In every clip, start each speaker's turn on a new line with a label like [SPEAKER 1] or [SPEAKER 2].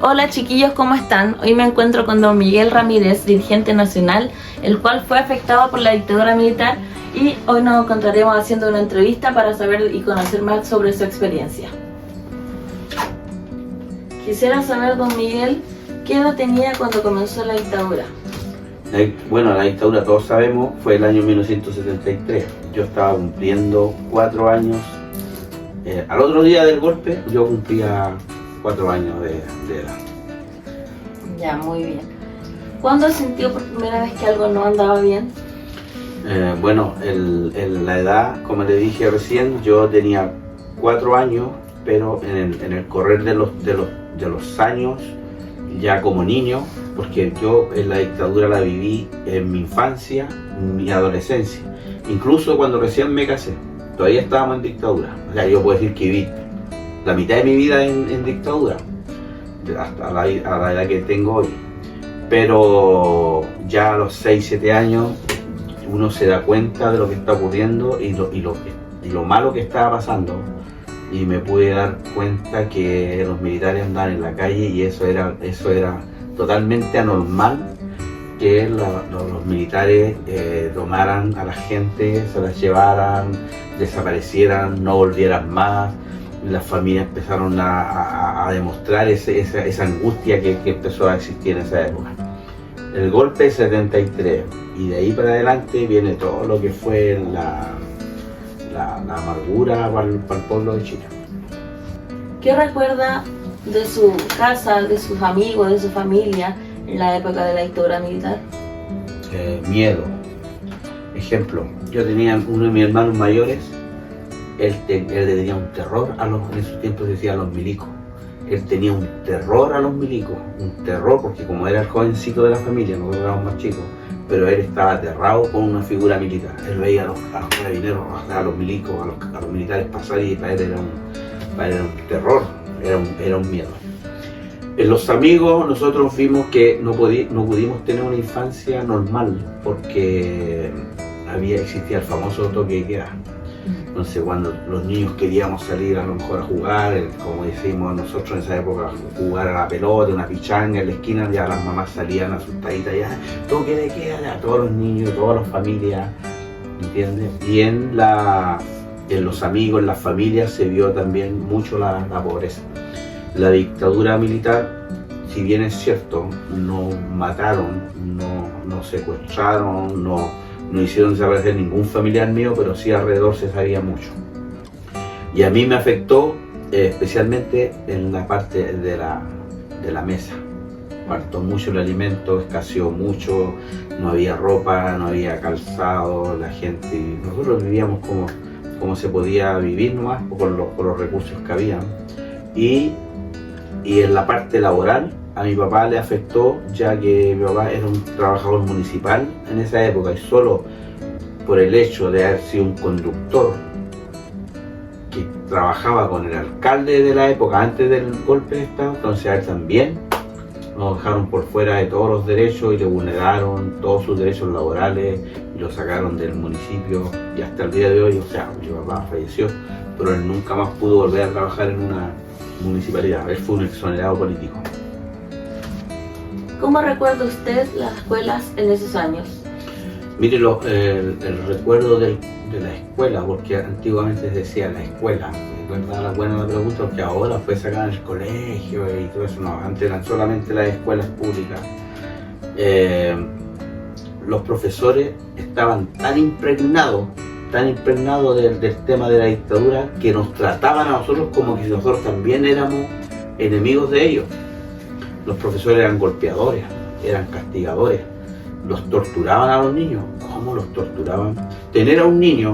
[SPEAKER 1] Hola chiquillos, ¿cómo están? Hoy me encuentro con don Miguel Ramírez, dirigente nacional, el cual fue afectado por la dictadura militar, y hoy nos encontraremos haciendo una entrevista para saber y conocer más sobre su experiencia. Quisiera saber, don Miguel, ¿qué edad tenía cuando comenzó la dictadura?
[SPEAKER 2] Bueno, la dictadura, todos sabemos, fue el año 1973. Yo estaba cumpliendo 4 años. Al otro día del golpe, yo cumplía 4 años de edad.
[SPEAKER 1] Ya, muy bien. ¿Cuándo sintió por primera vez que algo no andaba bien?
[SPEAKER 2] Bueno, la edad, como le dije recién, yo tenía 4 años, pero en el correr de los años, ya como niño, porque yo en la dictadura la viví en mi infancia, mi adolescencia, incluso cuando recién me casé, todavía estábamos en dictadura. O sea, yo puedo decir que viví la mitad de mi vida en dictadura, hasta a la edad que tengo hoy. Pero ya a los 6, 7 años uno se da cuenta de lo que está ocurriendo y lo malo que estaba pasando, y me pude dar cuenta que los militares andaban en la calle y eso era totalmente anormal, que los militares tomaran a la gente, se las llevaran, desaparecieran, no volvieran más. Las familias empezaron a demostrar esa angustia que empezó a existir en esa época. El golpe 73, y de ahí para adelante viene todo lo que fue la amargura para el pueblo de Chile.
[SPEAKER 1] ¿Qué recuerda de su casa, de sus amigos, de su familia en la época de la dictadura militar?
[SPEAKER 2] Miedo. Ejemplo, yo tenía uno de mis hermanos mayores. Él le tenía un terror en esos tiempos decía a los milicos. Él tenía un terror a los milicos, un terror, porque como era el jovencito de la familia, nosotros éramos más chicos, pero él estaba aterrado con una figura militar. Él veía a los carabineros, a los milicos, a los militares pasar, y para él era un terror, era un miedo. En los amigos nosotros vimos que no pudimos tener una infancia normal, porque existía el famoso toque de queda. Entonces, cuando los niños queríamos salir a lo mejor a jugar, como decimos nosotros en esa época, jugar a la pelota, una pichanga en la esquina, ya las mamás salían asustaditas, ya toque de queda, ya todos los niños, todas las familias, ¿entiendes? Y en los amigos, en las familias se vio también mucho la pobreza. La dictadura militar, si bien es cierto, no mataron, no secuestraron, no hicieron desaparecer ningún familiar mío, pero sí alrededor se sabía mucho. Y a mí me afectó especialmente en la parte de la mesa. Faltó mucho el alimento, escaseó mucho, no había ropa, no había calzado, la gente, nosotros vivíamos como se podía vivir nomás, por los recursos que había. Y en la parte laboral, a mi papá le afectó, ya que mi papá era un trabajador municipal en esa época, y solo por el hecho de haber sido un conductor que trabajaba con el alcalde de la época antes del golpe de Estado, entonces a él también nos dejaron por fuera de todos los derechos y le vulneraron todos sus derechos laborales y lo sacaron del municipio, y hasta el día de hoy, o sea, mi papá falleció, pero él nunca más pudo volver a trabajar en una municipalidad. Él fue un exonerado político.
[SPEAKER 1] ¿Cómo recuerda usted las escuelas en esos años?
[SPEAKER 2] Mire, el recuerdo de la escuela, porque antiguamente se decía la escuela, ¿verdad? Buena la pregunta, porque ahora fue sacada en el colegio y todo eso. No, antes eran solamente las escuelas públicas. Los profesores estaban tan impregnados del tema de la dictadura, que nos trataban a nosotros como que nosotros también éramos enemigos de ellos. Los profesores eran golpeadores, eran castigadores, los torturaban a los niños. ¿Cómo los torturaban? Tener a un niño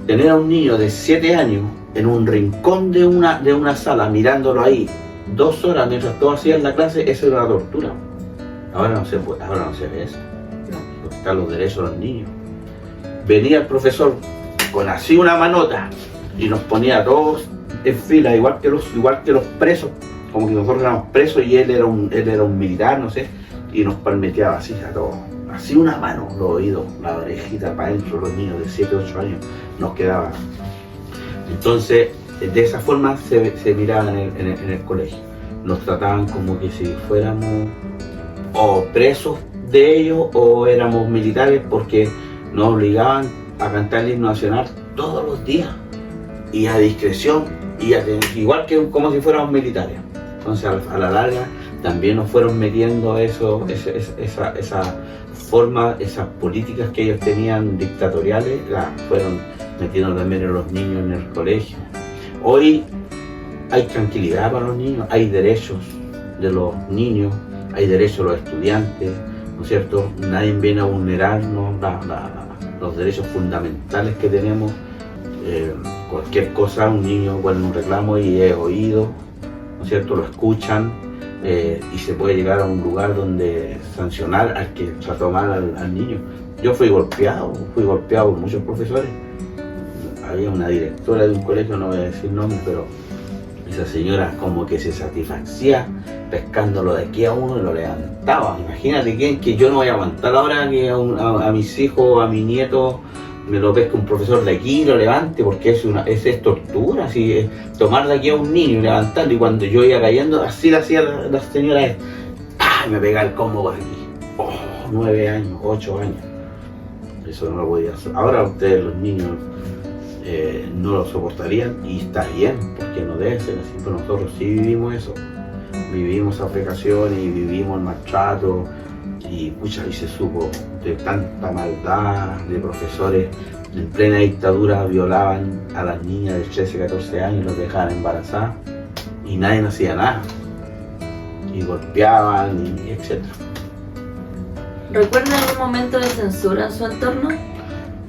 [SPEAKER 2] de 7 años en un rincón de una sala, mirándolo ahí 2 horas mientras todos hacían la clase, eso era una tortura. Ahora no se ve eso. No están los derechos de los niños. Venía el profesor con así una manota y nos ponía a todos en fila, igual que los presos, como que nosotros éramos presos y él era un militar, no sé, y nos palmeteaba así a todos, así una mano, los oídos, la orejita para adentro. Los niños de 7, 8 años nos quedaban. Entonces, de esa forma se miraba en el colegio. nos trataban como que si fuéramos o presos de ellos o éramos militares, porque nos obligaban a cantar el himno nacional todos los días y a discreción, igual que como si fuéramos militares. Entonces a la larga también nos fueron metiendo esa forma, esas políticas que ellos tenían dictatoriales, las fueron metiendo también en los niños en el colegio. Hoy hay tranquilidad para los niños, hay derechos de los niños, hay derechos de los estudiantes, ¿no es cierto? Nadie viene a vulnerarnos los derechos fundamentales que tenemos. Cualquier cosa, un niño pone un reclamo y es oído, ¿no es cierto? Lo escuchan y se puede llegar a un lugar donde sancionar al que trató mal al niño. Yo fui golpeado por muchos profesores. Había una directora de un colegio, no voy a decir nombres, pero esa señora como que se satisfacía pescándolo de aquí a uno y lo levantaba. Imagínate que yo no voy a aguantar ahora que a mis hijos, a mi nieto, me lo pesca un profesor de aquí y lo levante, porque es tortura, así, es tomar de aquí a un niño y levantarlo, y cuando yo iba cayendo, así lo hacía la señora, me pegaba el combo por aquí. 9 años, 8 años. Eso no lo podía hacer. Ahora ustedes, los niños, no lo soportarían, y está bien, porque no debe ser así, pero nosotros sí vivimos eso. Vivimos esa afectación y vivimos el maltrato, y se supo de tanta maldad de profesores. En plena dictadura violaban a las niñas de 13, 14 años, los dejaban embarazadas y nadie hacía nada, y golpeaban y etc.
[SPEAKER 1] ¿Recuerda algún momento de censura en su entorno?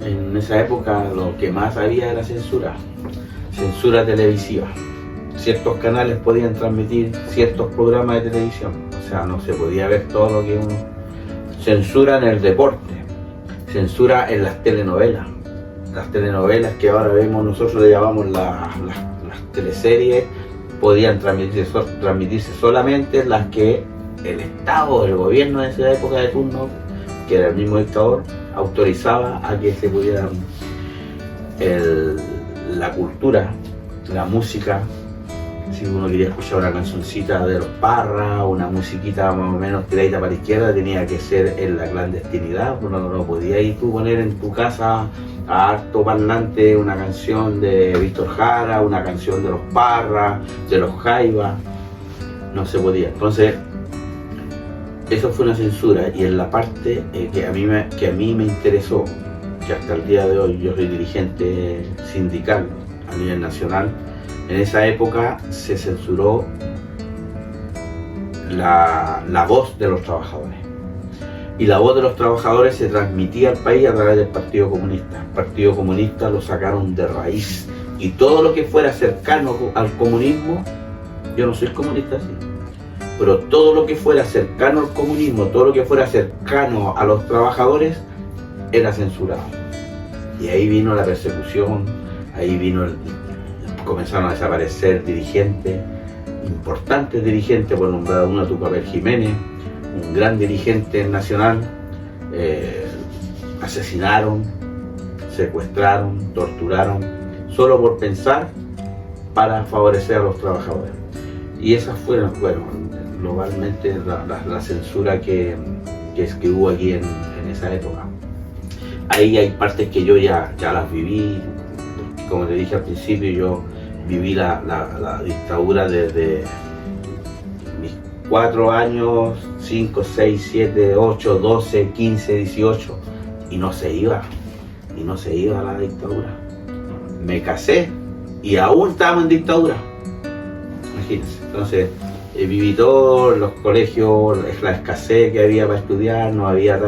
[SPEAKER 2] En esa época lo que más había era censura televisiva. Ciertos canales podían transmitir ciertos programas de televisión, o sea, no se podía ver todo lo que uno... Censura en el deporte, censura en las telenovelas que ahora vemos, nosotros le llamamos las teleseries, podían transmitirse solamente las que el Estado, el gobierno de esa época de turno, que era el mismo dictador, autorizaba a que se pudieran la cultura, la música. Si uno quería escuchar una cancioncita de los Parra, una musiquita más o menos tiradita para la izquierda, tenía que ser en la clandestinidad. Uno no podía ir tú poner en tu casa a harto parlante una canción de Víctor Jara, una canción de los Parra, de los Jaiba, no se podía. Entonces eso fue una censura, y en la parte que a mí me interesó, que hasta el día de hoy yo soy dirigente sindical a nivel nacional. En esa época se censuró la voz de los trabajadores. Y la voz de los trabajadores se transmitía al país a través del Partido Comunista. El Partido Comunista lo sacaron de raíz. Y todo lo que fuera cercano al comunismo, yo no soy comunista así, pero todo lo que fuera cercano al comunismo, todo lo que fuera cercano a los trabajadores, era censurado. Y ahí vino la persecución, ahí comenzaron a desaparecer dirigentes, importantes dirigentes, por nombrar a uno, Tucapel Jiménez, un gran dirigente nacional. Asesinaron, secuestraron, torturaron, solo por pensar para favorecer a los trabajadores. Y esas fueron, globalmente la censura que hubo aquí en esa época. Ahí hay partes que yo ya las viví. Como te dije al principio, yo viví la dictadura desde mis 4 años, 5, 6, 7, 8, 12, 15, 18, y no se iba la dictadura. Me casé y aún estábamos en dictadura, imagínense. Entonces viví todo, los colegios, la escasez que había para estudiar, no había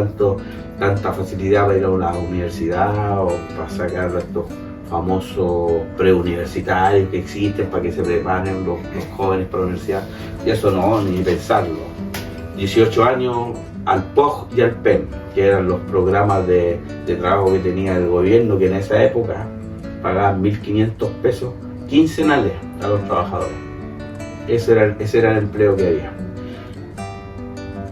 [SPEAKER 2] tanta facilidad para ir a la universidad o para sacar estos famosos preuniversitarios que existen para que se preparen los jóvenes para la universidad. Y eso no, ni pensarlo. 18 años al POG y al PEM, que eran los programas de trabajo que tenía el gobierno, que en esa época pagaban 1.500 pesos quincenales a los trabajadores. Ese era el empleo que había.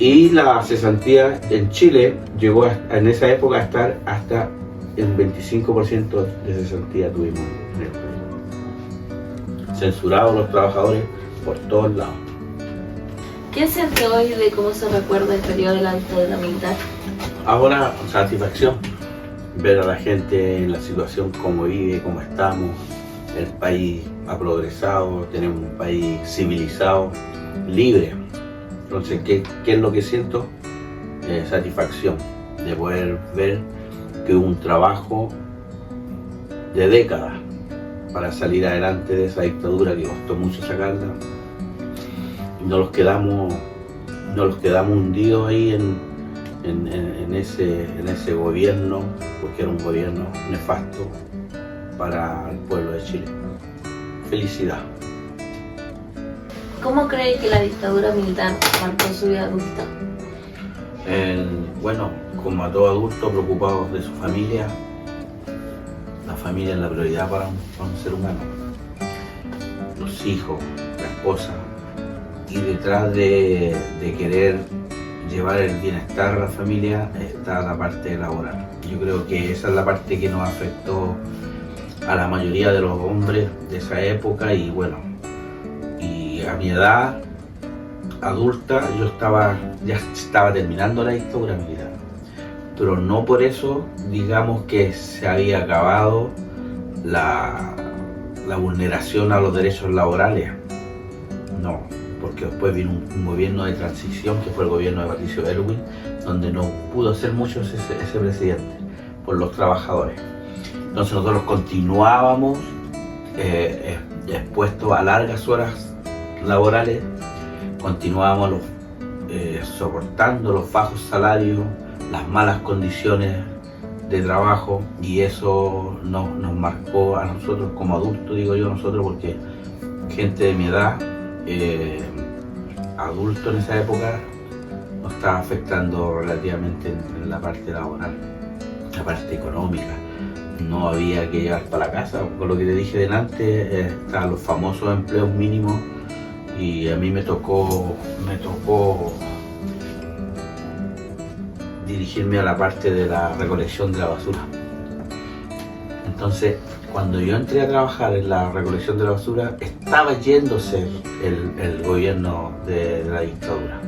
[SPEAKER 2] Y la cesantía en Chile llegó en esa época a estar hasta el 25% de cesantía tuvimos en el país. Censurados los trabajadores por todos lados.
[SPEAKER 1] ¿Qué siente hoy de cómo se recuerda el periodo de la dictadura militar?
[SPEAKER 2] Ahora, satisfacción, ver a la gente en la situación, cómo vive, cómo estamos. El país ha progresado, tenemos un país civilizado, libre. Entonces, ¿qué es lo que siento? Satisfacción de poder ver que hubo un trabajo de décadas para salir adelante de esa dictadura que costó mucho sacarla. No los quedamos hundidos ahí en ese gobierno, porque era un gobierno nefasto para el pueblo de Chile. Felicidad.
[SPEAKER 1] ¿Cómo cree que la dictadura militar marcó su vida adulta?
[SPEAKER 2] Bueno, como a todo adulto, preocupados de su familia. La familia es la prioridad para un ser humano. Los hijos, la esposa. Y detrás de querer llevar el bienestar a la familia está la parte laboral. Yo creo que esa es la parte que nos afectó a la mayoría de los hombres de esa época. Y bueno, y a mi edad adulta yo ya estaba terminando la dictadura militar, pero no por eso digamos que se había acabado la vulneración a los derechos laborales. No, porque después vino un gobierno de transición que fue el gobierno de Patricio Aylwin, donde no pudo hacer mucho ese presidente por los trabajadores. Entonces nosotros continuábamos expuestos a largas horas laborales, continuábamos soportando los bajos salarios, las malas condiciones de trabajo, y eso nos marcó a nosotros como adultos, digo yo nosotros, porque gente de mi edad, adulto en esa época, nos estaba afectando relativamente en la parte laboral, la parte económica. No había que llevar para la casa, con lo que te dije delante, estaban los famosos empleos mínimos, y a mí me tocó dirigirme a la parte de la recolección de la basura. Entonces, cuando yo entré a trabajar en la recolección de la basura, estaba yéndose el gobierno de la dictadura.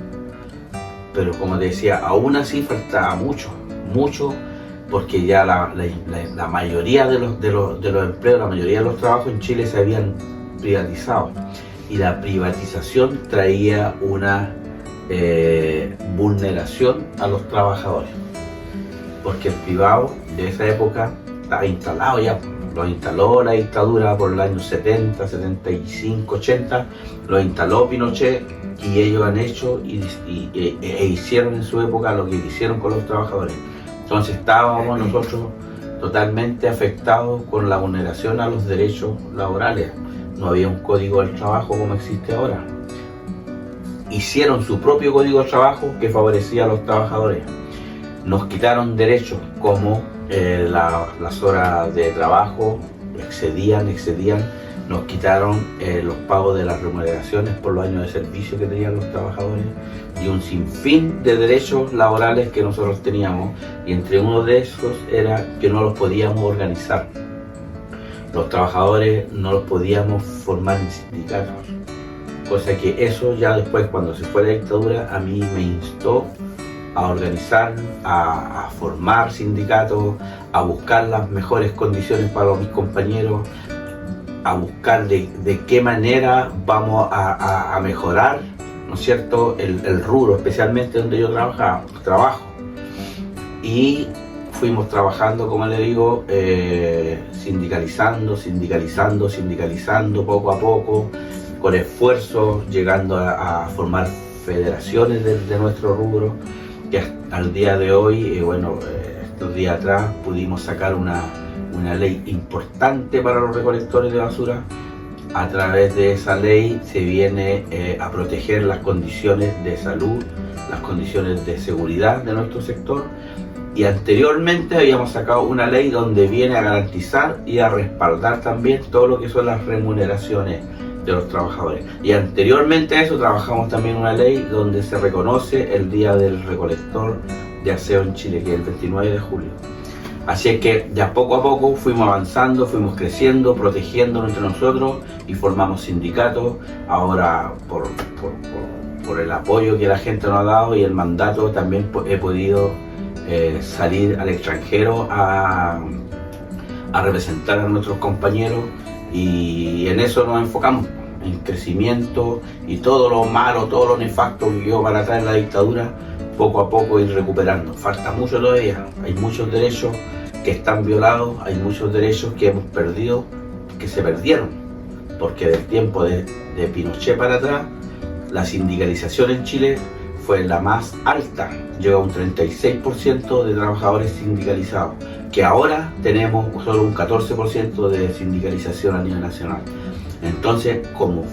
[SPEAKER 2] Pero como te decía, aún así faltaba mucho, porque ya la mayoría de los empleos, la mayoría de los trabajos en Chile se habían privatizado. Y la privatización traía una vulneración a los trabajadores, porque el privado de esa época estaba instalado ya, lo instaló la dictadura por el año 70, 75, 80, lo instaló Pinochet, y ellos han hecho e hicieron en su época lo que hicieron con los trabajadores. Entonces estábamos nosotros totalmente afectados con la vulneración a los derechos laborales. No había un código del trabajo como existe ahora. Hicieron su propio código de trabajo que favorecía a los trabajadores. Nos quitaron derechos como las horas de trabajo, excedían. Nos quitaron los pagos de las remuneraciones por los años de servicio que tenían los trabajadores, y un sinfín de derechos laborales que nosotros teníamos, y entre uno de esos era que no los podíamos organizar. Los trabajadores no los podíamos formar en sindicatos, cosa que eso ya después, cuando se fue la dictadura, a mí me instó a organizar, a formar sindicatos, a buscar las mejores condiciones para mis compañeros, a buscar de qué manera vamos a mejorar, ¿no es cierto?, el rubro, especialmente donde yo trabajo. Y fuimos trabajando, como le digo, sindicalizando poco a poco, con esfuerzo, llegando a formar federaciones de nuestro rubro, que al día de hoy, estos días atrás, pudimos sacar una ley importante para los recolectores de basura. A través de esa ley se viene a proteger las condiciones de salud, las condiciones de seguridad de nuestro sector, y anteriormente habíamos sacado una ley donde viene a garantizar y a respaldar también todo lo que son las remuneraciones de los trabajadores. Y anteriormente a eso trabajamos también una ley donde se reconoce el Día del Recolector de Aseo en Chile, que es el 29 de julio. Así es que ya poco a poco fuimos avanzando, fuimos creciendo, protegiéndonos entre nosotros, y formamos sindicatos. Ahora por por el apoyo que la gente nos ha dado y el mandato, también he podido salir al extranjero a representar a nuestros compañeros, y en eso nos enfocamos, en crecimiento, y todo lo malo, todo lo nefasto que quedó para atrás en la dictadura, poco a poco ir recuperando. Falta mucho todavía, hay muchos derechos que están violados, hay muchos derechos que hemos perdido, que se perdieron, porque del tiempo de Pinochet para atrás, la sindicalización en Chile fue la más alta, llegó a un 36% de trabajadores sindicalizados, que ahora tenemos solo un 14% de sindicalización a nivel nacional. Entonces, como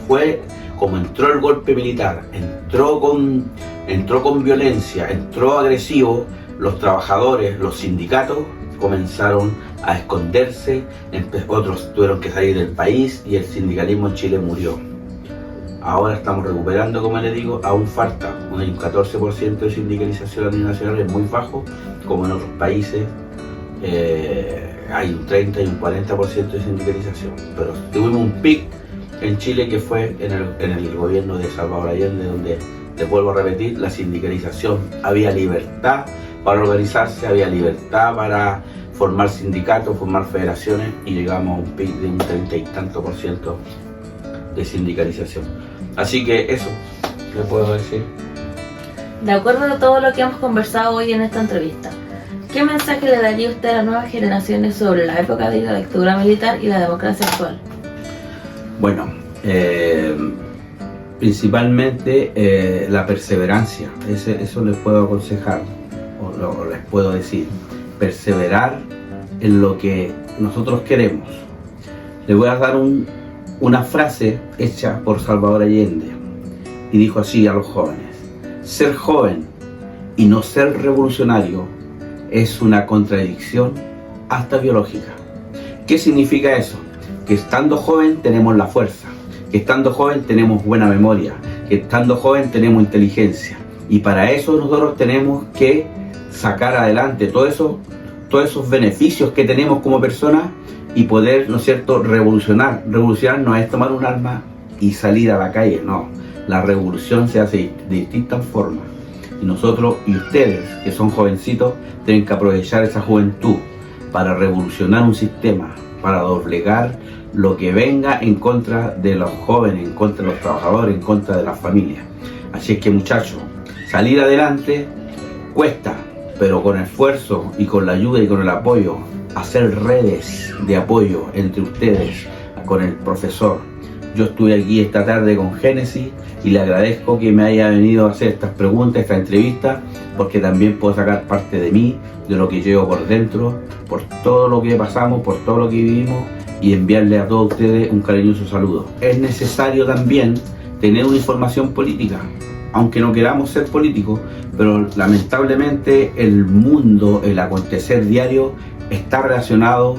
[SPEAKER 2] entró el golpe militar, entró con violencia, entró agresivo, los trabajadores, los sindicatos comenzaron a esconderse, otros tuvieron que salir del país y el sindicalismo en Chile murió. Ahora estamos recuperando, como les digo, aún falta un 14% de sindicalización a nivel nacional, es muy bajo, como en otros países hay un 30 y un 40% de sindicalización, pero tuvimos un pic en Chile que fue en el gobierno de Salvador Allende, donde, les vuelvo a repetir, la sindicalización, había libertad para organizarse, había libertad para formar sindicatos, formar federaciones, y llegamos a un pic de un 30 y tanto % de sindicalización. Así que eso le puedo decir.
[SPEAKER 1] De acuerdo a todo lo que hemos conversado hoy en esta entrevista, ¿qué mensaje le daría usted a las nuevas generaciones sobre la época de la dictadura militar y la democracia actual?
[SPEAKER 2] Bueno, principalmente la perseverancia, eso les puedo aconsejar, o les puedo decir, perseverar en lo que nosotros queremos. Les voy a dar una frase hecha por Salvador Allende, y dijo así a los jóvenes: ser joven y no ser revolucionario es una contradicción hasta biológica. ¿Qué significa eso? Que estando joven tenemos la fuerza, que estando joven tenemos buena memoria, que estando joven tenemos inteligencia, y para eso nosotros tenemos que sacar adelante todos esos beneficios que tenemos como personas y poder, ¿no es cierto?, revolucionar. Revolucionar no es tomar un arma y salir a la calle, no. La revolución se hace de distintas formas, y nosotros y ustedes, que son jovencitos, tienen que aprovechar esa juventud para revolucionar un sistema, para doblegar lo que venga en contra de los jóvenes, en contra de los trabajadores, en contra de las familias. Así es que, muchachos, salir adelante cuesta, pero con esfuerzo y con la ayuda y con el apoyo, hacer redes de apoyo entre ustedes, con el profesor. Yo estuve aquí esta tarde con Génesis y le agradezco que me haya venido a hacer estas preguntas, esta entrevista, porque también puedo sacar parte de mí, de lo que llevo por dentro, por todo lo que pasamos, por todo lo que vivimos, y enviarle a todos ustedes un cariñoso saludo. Es necesario también tener una información política, aunque no queramos ser políticos, pero lamentablemente el mundo, el acontecer diario, está relacionado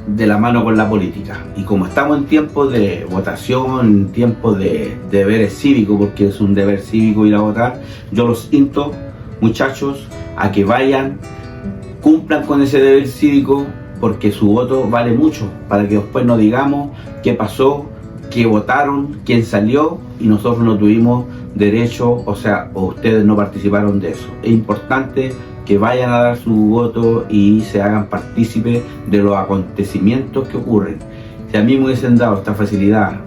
[SPEAKER 2] de la mano con la política, y como estamos en tiempos de votación, en tiempos de deberes cívicos, porque es un deber cívico ir a votar, yo los insto, muchachos, a que vayan, cumplan con ese deber cívico, porque su voto vale mucho, para que después no digamos qué pasó, qué votaron, quién salió y nosotros no tuvimos derecho, o ustedes no participaron de eso. Es importante que vayan a dar su voto y se hagan partícipes de los acontecimientos que ocurren. Si a mí me hubiesen dado esta facilidad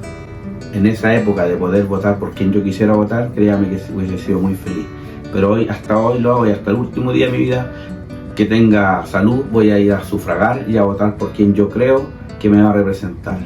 [SPEAKER 2] en esa época de poder votar por quien yo quisiera votar, créame que hubiese sido muy feliz. Pero hoy, hasta hoy lo hago, y hasta el último día de mi vida que tenga salud, voy a ir a sufragar y a votar por quien yo creo que me va a representar.